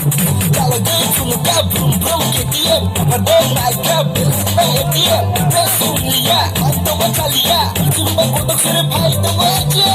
Kalau dia suka brum brum ketian, pada naika bersama dia. Besulia, atau makalia, cuma untuk serpai tewaja.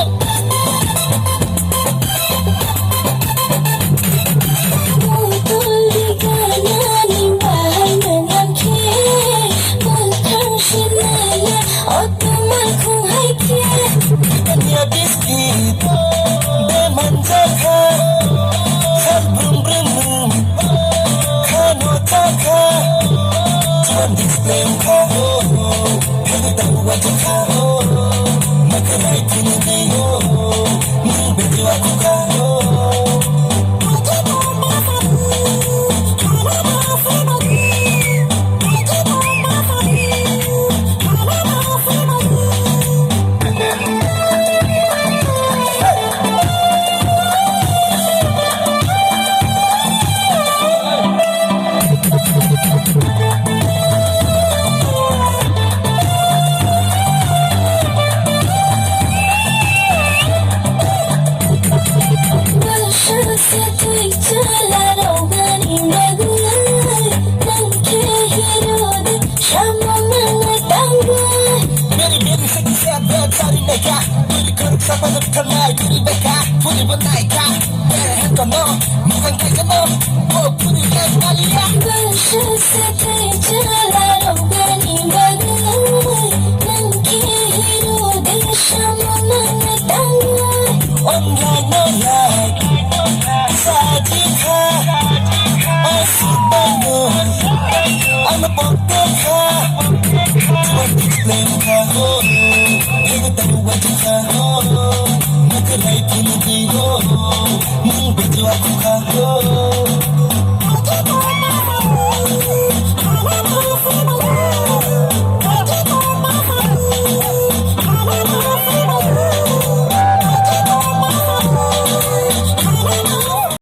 Disclaim kau, hanya tahu wajah kau. Maka naik ini dia, begitu aku kau. Sampai terkenal diri mereka Puri bernaikkan Berehan kono Bukan kayak kono Oh puri yang sekali ya